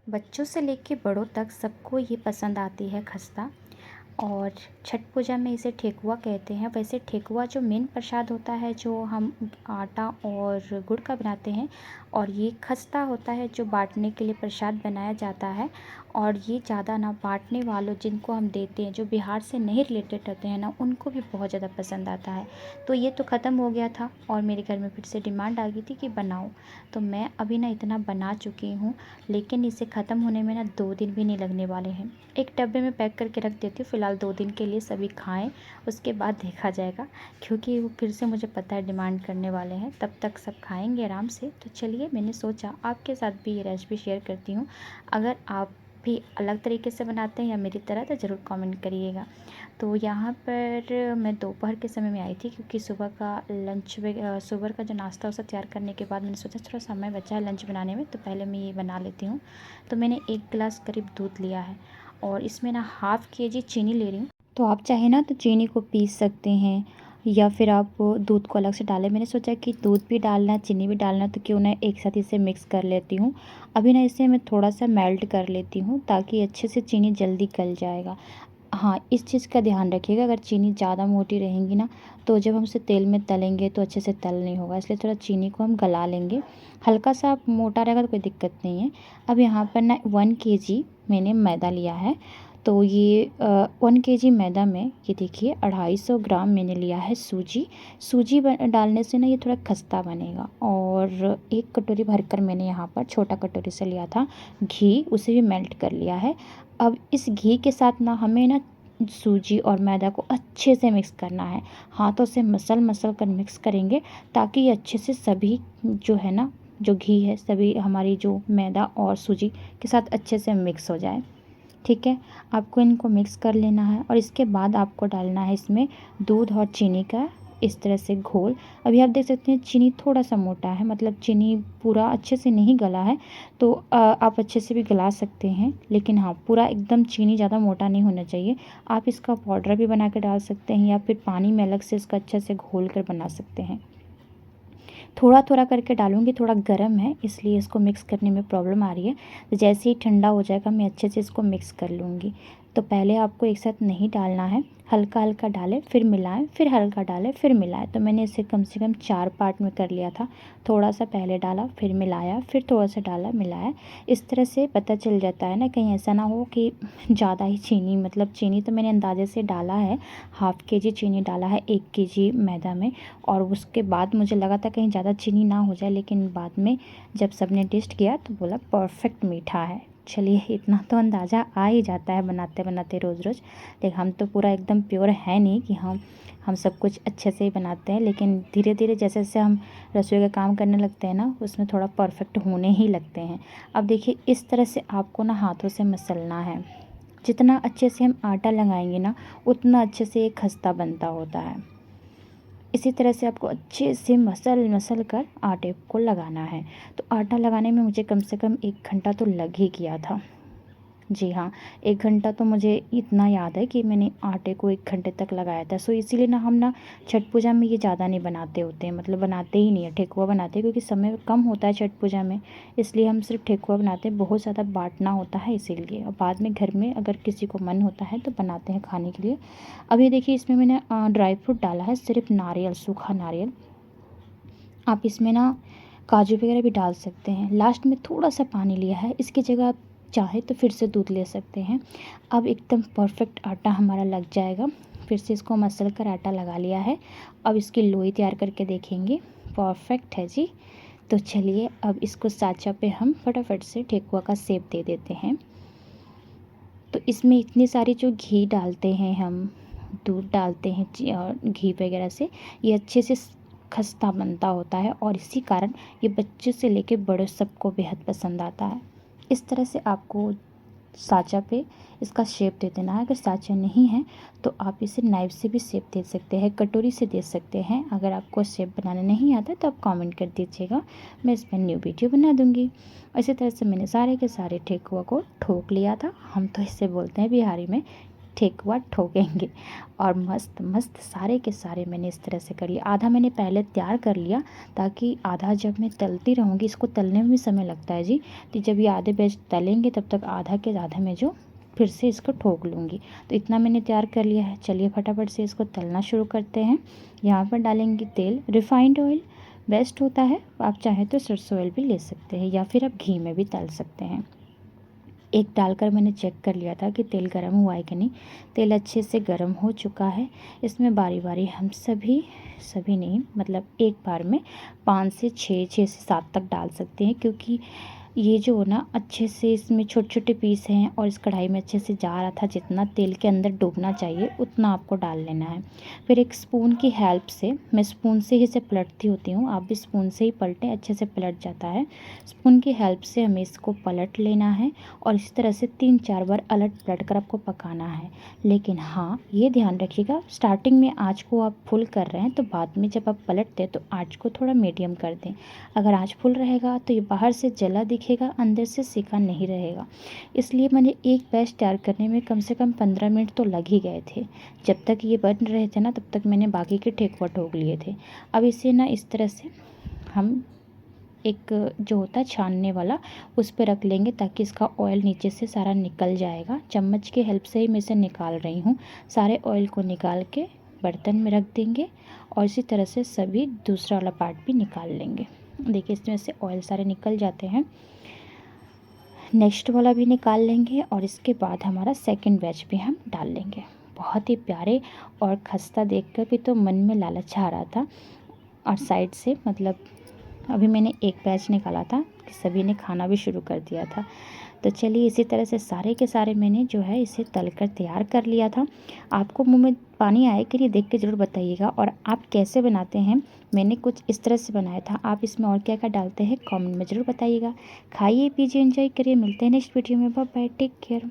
बच्चों से लेके बड़ों तक सबको ये पसंद आती है खस्ता। और छठ पूजा में इसे ठेकुआ कहते हैं। वैसे ठेकुआ जो मेन प्रसाद होता है जो हम आटा और गुड़ का बनाते हैं, और ये खस्ता होता है जो बांटने के लिए प्रसाद बनाया जाता है। और ये ज़्यादा ना बांटने वालों जिनको हम देते हैं, जो बिहार से नहीं रिलेटेड होते हैं ना, उनको भी बहुत ज़्यादा पसंद आता है। तो ये तो ख़त्म हो गया था और मेरे घर में फिर से डिमांड आ गई थी कि बनाओ। तो मैं अभी ना इतना बना चुकी हूँ, लेकिन इसे ख़त्म होने में ना 2 दिन भी नहीं लगने वाले हैं। एक डब्बे में पैक करके रख देती हूँ फ़िलहाल 2 दिन के लिए, सभी खाएं, उसके बाद देखा जाएगा। क्योंकि वो फिर से मुझे पता है डिमांड करने वाले हैं, तब तक सब खाएंगे आराम से। तो चलिए, मैंने सोचा आपके साथ भी ये रेसिपी शेयर करती हूँ। अगर आप भी अलग तरीके से बनाते हैं या मेरी तरह, तो ज़रूर कमेंट करिएगा। तो यहाँ पर मैं दोपहर के समय में आई थी, क्योंकि सुबह का सुबह का जो नाश्ता उसे तैयार करने के बाद मैंने सोचा थोड़ा समय बचा है लंच बनाने में, तो पहले मैं ये बना लेती हूँ। तो मैंने 1 गिलास करीब दूध लिया है और इसमें ना ½ केजी चीनी ले रही हूँ। तो आप चाहे ना तो चीनी को पीस सकते हैं, या फिर आप दूध को अलग से डालें। मैंने सोचा कि दूध भी डालना चीनी भी डालना, तो क्यों ना एक साथ इसे मिक्स कर लेती हूँ। अभी ना इसे मैं थोड़ा सा मेल्ट कर लेती हूँ, ताकि अच्छे से चीनी जल्दी गल जाएगा। हाँ, इस चीज़ का ध्यान रखिएगा, अगर चीनी ज़्यादा मोटी रहेंगी ना, तो जब हम उसे तेल में तलेंगे तो अच्छे से तल नहीं होगा। इसलिए थोड़ा चीनी को हम गला लेंगे। हल्का सा मोटा रहेगा तो कोई दिक्कत नहीं है। अब यहाँ पर ना 1 केजी मैंने मैदा लिया है। तो ये 1 केजी मैदा में ये देखिए 250 ग्राम मैंने लिया है सूजी। सूजी डालने से ना ये थोड़ा खस्ता बनेगा। और 1 कटोरी भरकर मैंने यहाँ पर छोटा कटोरी से लिया था घी, उसे भी मेल्ट कर लिया है। अब इस घी के साथ ना हमें ना सूजी और मैदा को अच्छे से मिक्स करना है। हाथों से मसल कर मिक्स करेंगे, ताकि ये अच्छे से सभी जो है ना, जो घी है सभी हमारी जो मैदा और सूजी के साथ अच्छे से मिक्स हो जाए। ठीक है, आपको इनको मिक्स कर लेना है और इसके बाद आपको डालना है इसमें दूध और चीनी का इस तरह से घोल। अभी आप देख सकते हैं चीनी थोड़ा सा मोटा है, मतलब चीनी पूरा अच्छे से नहीं गला है। तो आप अच्छे से भी गला सकते हैं, लेकिन हाँ, पूरा एकदम चीनी ज़्यादा मोटा नहीं होना चाहिए। आप इसका पाउडर भी बना के डाल सकते हैं, या फिर पानी में अलग से इसका अच्छे से घोल कर बना सकते हैं। थोड़ा थोड़ा करके डालूंगी, थोड़ा गर्म है इसलिए इसको मिक्स करने में प्रॉब्लम आ रही है। तो जैसे ही ठंडा हो जाएगा मैं अच्छे से इसको मिक्स कर लूँगी। तो पहले आपको एक साथ नहीं डालना है, हल्का हल्का डालें फिर मिलाएं, फिर हल्का डालें फिर मिलाएं। तो मैंने इसे कम से कम 4 पार्ट में कर लिया था। थोड़ा सा पहले डाला, फिर मिलाया, फिर थोड़ा सा डाला, मिलाया। इस तरह से पता चल जाता है ना, कहीं ऐसा ना हो कि ज़्यादा ही चीनी, मतलब चीनी तो मैंने अंदाजे से डाला है, ½ केजी चीनी डाला है 1 केजी मैदा में। और उसके बाद मुझे लगा था कहीं ज़्यादा चीनी ना हो जाए, लेकिन बाद में जब सबने टेस्ट किया तो बोला परफेक्ट मीठा है। चलिए, इतना तो अंदाज़ा आ ही जाता है बनाते बनाते रोज़ रोज़। लेकिन हम तो पूरा एकदम प्योर है नहीं कि हम सब कुछ अच्छे से ही बनाते हैं, लेकिन धीरे धीरे जैसे जैसे हम रसोई का काम करने लगते हैं ना, उसमें थोड़ा परफेक्ट होने ही लगते हैं। अब देखिए, इस तरह से आपको ना हाथों से मसलना है। जितना अच्छे से हम आटा लगाएंगे ना, उतना अच्छे से ये खस्ता बनता होता है। इसी तरह से आपको अच्छे से मसल कर आटे को लगाना है। तो आटा लगाने में मुझे कम से कम 1 घंटा तो लग ही गया था। जी हाँ, 1 घंटा तो मुझे इतना याद है कि मैंने आटे को 1 घंटे तक लगाया था। सो इसीलिए ना हम ना छठ पूजा में ये ज़्यादा नहीं बनाते होते हैं, मतलब बनाते ही नहीं है, ठेकुआ बनाते हैं, क्योंकि समय कम होता है छठ पूजा में। इसलिए हम सिर्फ ठेकुआ बनाते हैं, बहुत ज़्यादा बाँटना होता है इसीलिए। और बाद में घर में अगर किसी को मन होता है तो बनाते हैं खाने के लिए। अभी देखिए, इसमें मैंने ड्राई फ्रूट डाला है, सिर्फ नारियल, सूखा नारियल। आप इसमें ना काजू वगैरह भी डाल सकते हैं। लास्ट में थोड़ा सा पानी लिया है, इसकी जगह आप चाहे तो फिर से दूध ले सकते हैं। अब एकदम परफेक्ट आटा हमारा लग जाएगा। फिर से इसको मसल कर आटा लगा लिया है। अब इसकी लोई तैयार करके देखेंगे, परफेक्ट है जी। तो चलिए, अब इसको साँचा पे हम फटाफट से ठेकुआ का शेप दे देते हैं। तो इसमें इतनी सारी जो घी डालते हैं हम, दूध डालते हैं और घी वगैरह से ये अच्छे से खस्ता बनता होता है, और इसी कारण ये बच्चे से लेके बड़े सबको बेहद पसंद आता है। इस तरह से आपको साँचा पे इसका शेप दे देना है। अगर साँचा नहीं है तो आप इसे नाइफ़ से भी शेप दे सकते हैं, कटोरी से दे सकते हैं। अगर आपको शेप बनाना नहीं आता तो आप कमेंट कर दीजिएगा, मैं इस पर न्यू वीडियो बना दूँगी। इसी तरह से मैंने सारे के सारे ठेकुआ को ठोक लिया था। हम तो इसे बोलते हैं बिहारी में ठेकुआ ठोकेंगे। और मस्त मस्त सारे के सारे मैंने इस तरह से कर लिया। आधा मैंने पहले तैयार कर लिया, ताकि आधा जब मैं तलती रहूँगी, इसको तलने में भी समय लगता है जी, तो जब ये आधे बैच तलेंगे तब तक आधा के आधा मैं जो फिर से इसको ठोक लूँगी। तो इतना मैंने तैयार कर लिया है। चलिए फटाफट से इसको तलना शुरू करते हैं। यहाँ पर डालेंगे तेल। रिफाइंड ऑयल बेस्ट होता है, आप चाहें तो सरसों ऑयल भी ले सकते हैं, या फिर आप घी में भी तल सकते हैं। एक डालकर मैंने चेक कर लिया था कि तेल गर्म हुआ है कि नहीं। तेल अच्छे से गर्म हो चुका है। इसमें बारी बारी हम सभी नहीं, मतलब एक बार में 5 से 6 से 7 तक डाल सकते हैं, क्योंकि ये जो हो ना अच्छे से इसमें छोटे छोटे पीस हैं और इस कढ़ाई में अच्छे से जा रहा था। जितना तेल के अंदर डूबना चाहिए उतना आपको डाल लेना है। फिर एक स्पून की हेल्प से, मैं स्पून से ही इसे पलटती होती हूँ, आप भी स्पून से ही पलटें, अच्छे से पलट जाता है। स्पून की हेल्प से हमें इसको पलट लेना है और इस तरह से 3-4 बार अलट पलट कर आपको पकाना है। लेकिन हाँ, ये ध्यान रखिएगा, स्टार्टिंग में आँच को आप फुल कर रहे हैं तो बाद में जब आप पलटते हैं तो आँच को थोड़ा मीडियम कर दें। अगर आँच फुल रहेगा तो ये बाहर से जला दिखेगा, अंदर से सिका नहीं रहेगा। इसलिए मैंने एक बैच तैयार करने में कम से कम 15 मिनट तो लग ही गए थे। जब तक ये बन रहे थे ना, तब तक मैंने बाकी के ठेकुआ ठोक लिए थे। अब इसे ना इस तरह से हम एक जो होता है छानने वाला, उस पे रख लेंगे, ताकि इसका ऑयल नीचे से सारा निकल जाएगा। चम्मच की हेल्प से ही मैं इसे निकाल रही हूँ। सारे ऑयल को निकाल के बर्तन में रख देंगे और इसी तरह से सभी दूसरा वाला पार्ट भी निकाल लेंगे। देखिए इसमें से ऑयल सारे निकल जाते हैं। नेक्स्ट वाला भी निकाल लेंगे और इसके बाद हमारा सेकंड बैच भी हम डाल लेंगे। बहुत ही प्यारे और खस्ता देखकर भी तो मन में लालच आ रहा था। और साइड से मतलब अभी मैंने एक बैच निकाला था कि सभी ने खाना भी शुरू कर दिया था। तो चलिए इसी तरह से सारे के सारे मैंने जो है इसे तलकर तैयार कर लिया था। आपको मुंह में पानी आए कि नहीं देख के ज़रूर बताइएगा। और आप कैसे बनाते हैं, मैंने कुछ इस तरह से बनाया था, आप इसमें और क्या क्या डालते हैं कमेंट में ज़रूर बताइएगा। खाइए पीजिए एंजॉय करिए। मिलते हैं नेक्स्ट वीडियो में। Bye bye, take care.